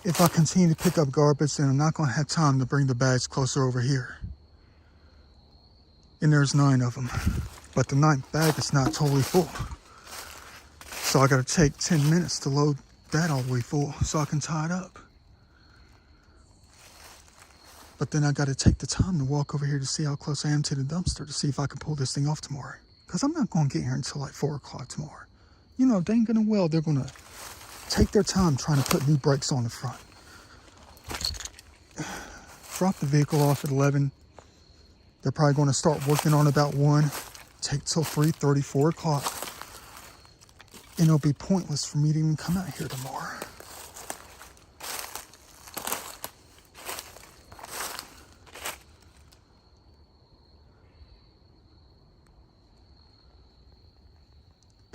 Speaker 1: If I continue to pick up garbage, then I'm not going to have time to bring the bags closer over here. And there's 9 of them. But the 9th bag is not totally full. So I got to take 10 minutes to load that all the way full so I can tie it up. But then I got to take the time to walk over here to see how close I am to the dumpster to see if I can pull this thing off tomorrow. Because I'm not going to get here until like 4 o'clock tomorrow. You know, dang gonna well, they're going to take their time trying to put new brakes on the front. Drop the vehicle off at 11. They're probably going to start working on about 1. Take till 3:30, 4 o'clock. And it'll be pointless for me to even come out here tomorrow.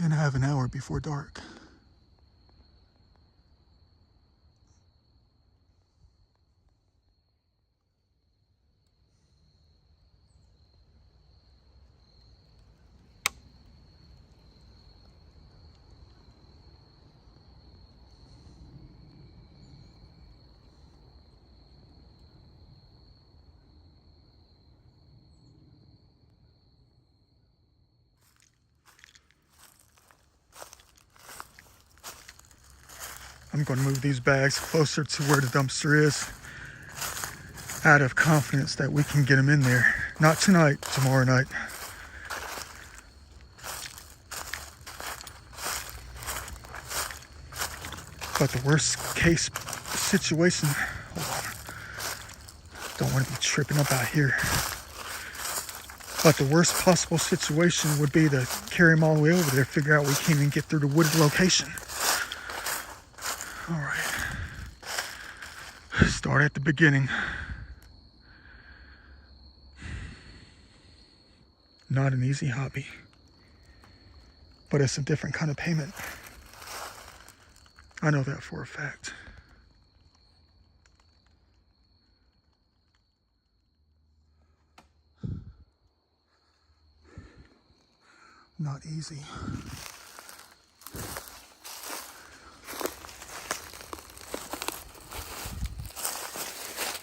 Speaker 1: And I have an hour before dark. I'm going to move these bags closer to where the dumpster is, out of confidence that we can get them in there. Not tonight, tomorrow night. But the worst case situation, hold on, don't want to be tripping up out here. But the worst possible situation would be to carry them all the way over there, figure out we can't even get through the wooded location. All right, start at the beginning. Not an easy hobby, but it's a different kind of payment. I know that for a fact. Not easy.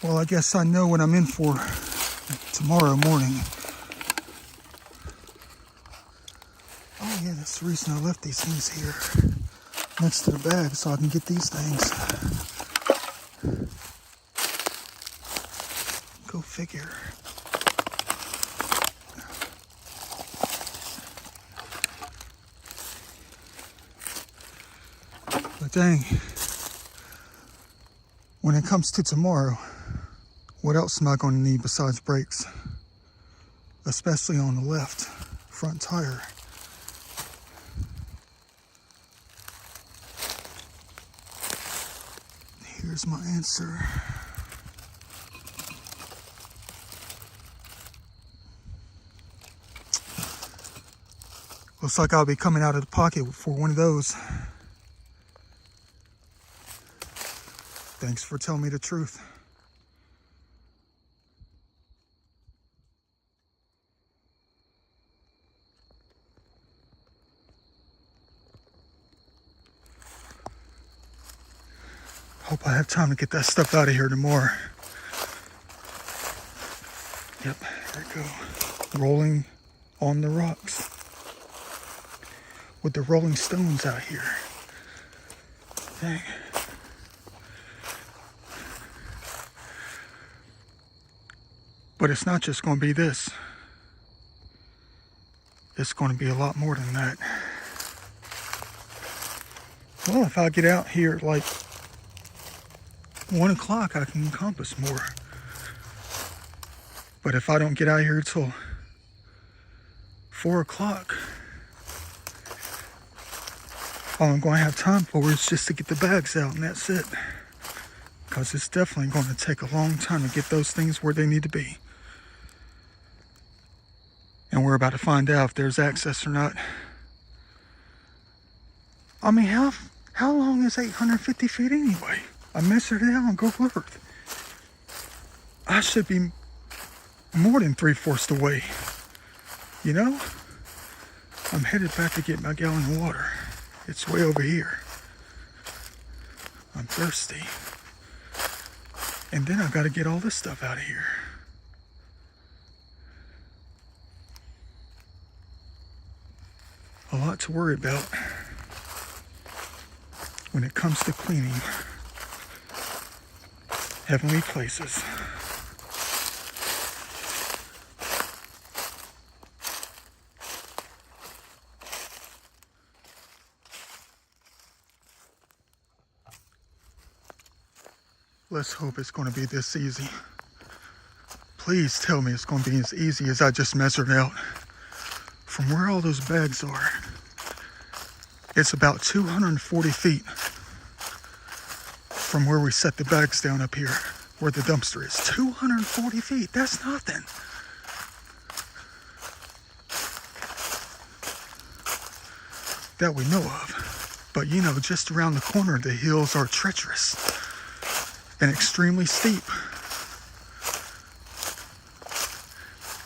Speaker 1: Well, I guess I know what I'm in for tomorrow morning. Oh yeah, that's the reason I left these things here next to the bag, so I can get these things. Go figure. But dang, when it comes to tomorrow, what else am I going to need besides brakes? Especially on the left front tire. Here's my answer. Looks like I'll be coming out of the pocket for one of those. Thanks for telling me the truth. Hope I have time to get that stuff out of here tomorrow. Yep, there we go. Rolling on the rocks. With the Rolling Stones out here. Dang. But it's not just going to be this. It's going to be a lot more than that. Well, if I get out here at like 1 o'clock, I can accomplish more. But if I don't get out here till 4 o'clock, all I'm going to have time for is just to get the bags out, and that's it. Because it's definitely going to take a long time to get those things where they need to be. And we're about to find out if there's access or not. I mean, how long is 850 feet anyway? I measured it out on Google Earth. I should be more than 3/4 the way. You know? I'm headed back to get my gallon of water. It's way over here. I'm thirsty. And then I've got to get all this stuff out of here. A lot to worry about when it comes to cleaning heavenly places. Let's hope it's going to be this easy. Please tell me it's going to be as easy as I just measured out. From where all those bags are, it's about 240 feet from where we set the bags down up here, where the dumpster is. 240 feet, that's nothing. That we know of. But you know, just around the corner, the hills are treacherous and extremely steep.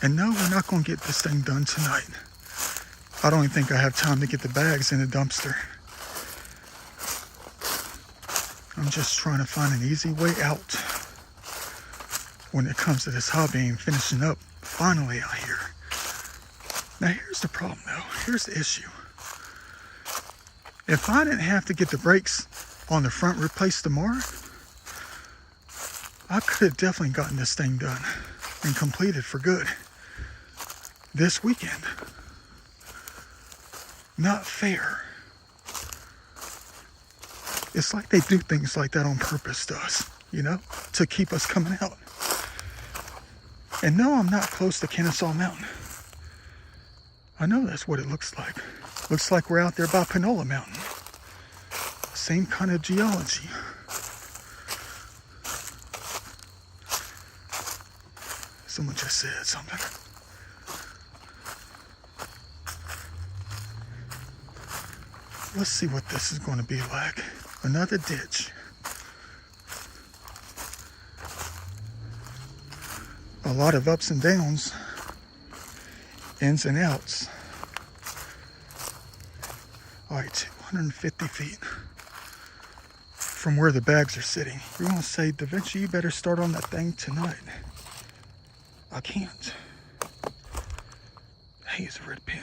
Speaker 1: And no, we're not going to get this thing done tonight. I don't even think I have time to get the bags in the dumpster. I'm just trying to find an easy way out when it comes to this hobby and finishing up finally out here. Now here's the problem though. Here's the issue. If I didn't have to get the brakes on the front replaced tomorrow, I could have definitely gotten this thing done and completed for good this weekend. Not fair. It's like they do things like that on purpose to us, you know, to keep us coming out. And no, I'm not close to Kennesaw Mountain. I know that's what it looks like. Looks like we're out there by Panola Mountain. Same kind of geology. Someone just said something. Let's see what this is going to be like. Another ditch. A lot of ups and downs. Ins and outs. Alright, 250 feet from where the bags are sitting. You're going to say, Da Vinci, you better start on that thing tonight. I can't. Hey, it's a red pen.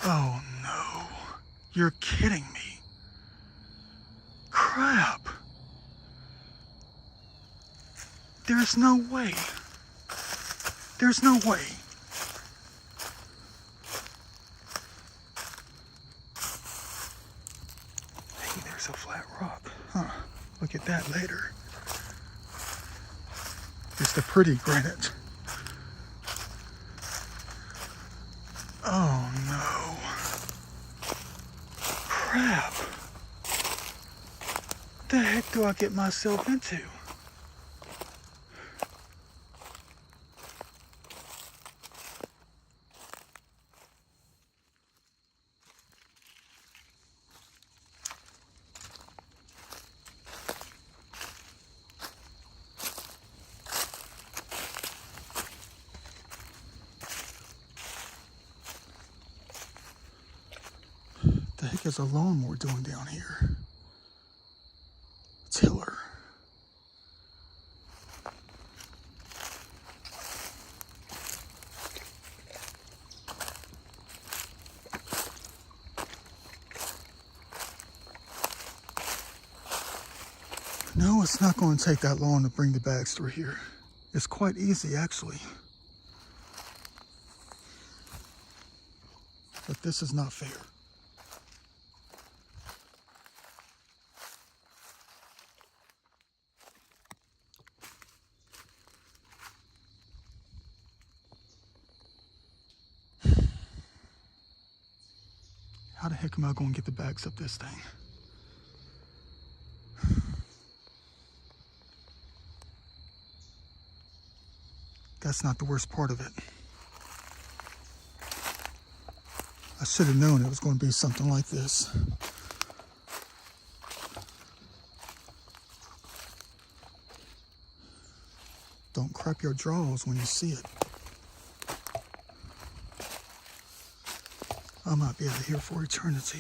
Speaker 1: Oh no, you're kidding me. crap. There's no way. There's no way. Hey, there's a flat rock. Huh. Look at that later. It's the pretty granite. Oh no. Crap. What the heck do I get myself into? What the heck is a lawnmower doing down here? Tiller. No, it's not going to take that long to bring the bags through here. It's quite easy, actually. But this is not fair. How the heck am I going to get the bags up this thing? That's not the worst part of it. I should have known it was going to be something like this. Don't crap your drawers when you see it. I might be out of here for eternity.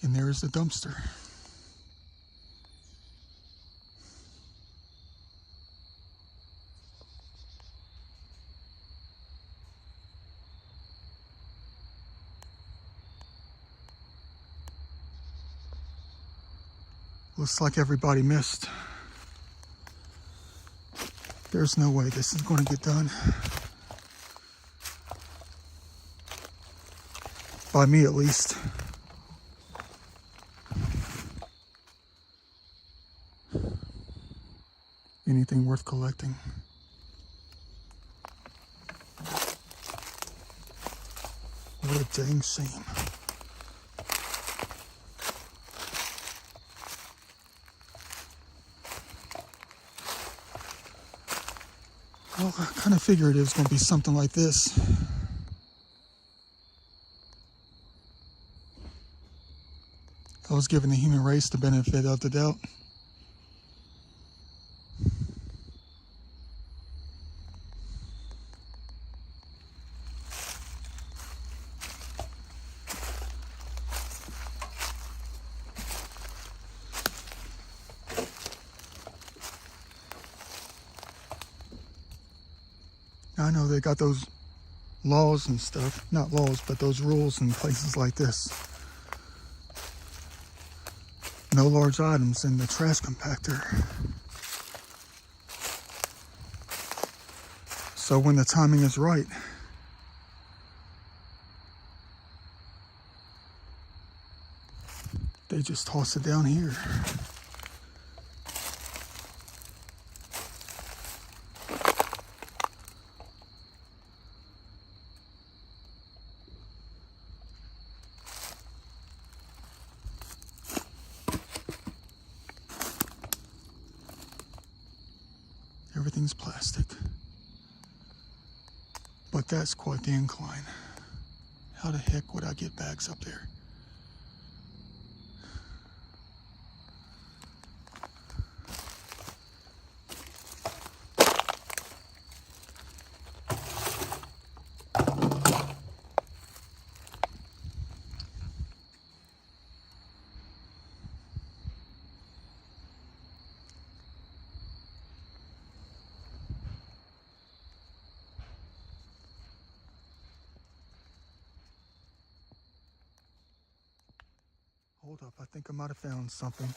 Speaker 1: And there is the dumpster. Looks like everybody missed. There's no way this is going to get done. By me, at least. Anything worth collecting. What a dang shame. Well, I kind of figured it was going to be something like this. I was giving the human race the benefit of the doubt. I know they got those laws and stuff, not laws, but those rules in places like this. No large items in the trash compactor. So when the timing is right, they just toss it down here. Everything's plastic. But that's quite the incline. How the heck would I get bags up there? Hold up, I think I might have found something.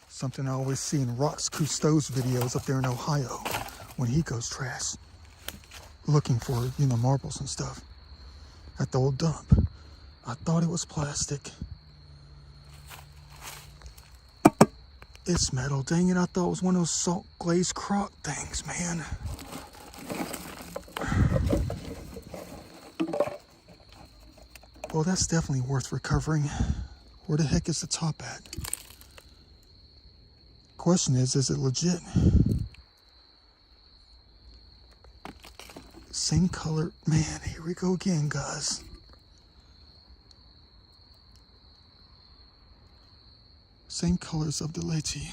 Speaker 1: Something I always see in Rox Cousteau's videos up there in Ohio when he goes trash. Looking for, you know, marbles and stuff at the old dump. I thought it was plastic. It's metal. Dang it, I thought it was one of those salt glazed crock things, man. Well, that's definitely worth recovering. Where the heck is the top at? Question is it legit? Same color. Man, here we go again, guys. Same colors of the lychee.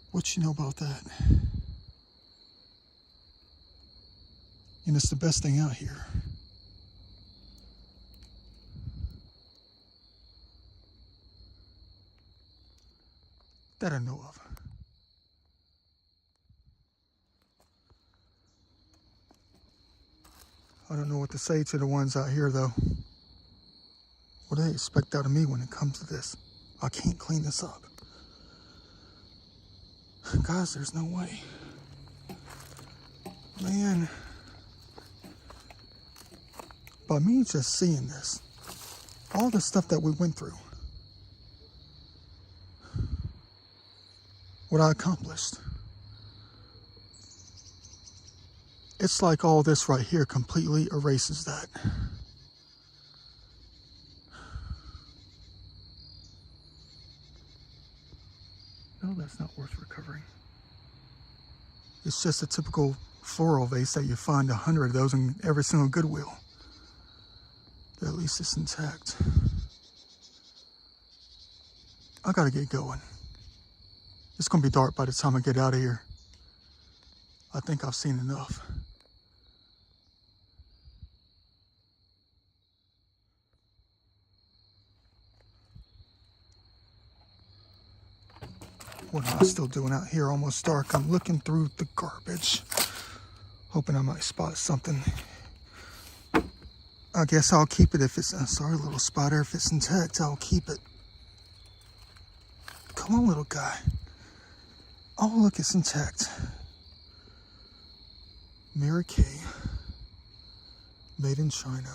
Speaker 1: What you know about that? And it's the best thing out here. That I know of. I don't know what to say to the ones out here, though. What do they expect out of me when it comes to this? I can't clean this up. Guys, there's no way. Man. By me just seeing this, all the stuff that we went through, what I accomplished, it's like all this right here completely erases that. No, that's not worth recovering. It's just a typical floral vase that you find 100 of those in every single Goodwill. At least it's intact. I gotta get going. It's gonna be dark by the time I get out of here. I think I've seen enough. What am I still doing out here? Almost dark. I'm looking through the garbage, hoping I might spot something. I guess I'll keep it if it's, sorry little spider, if it's intact, I'll keep it. Come on, little guy. Oh, look, it's intact. Mary Kay, made in China.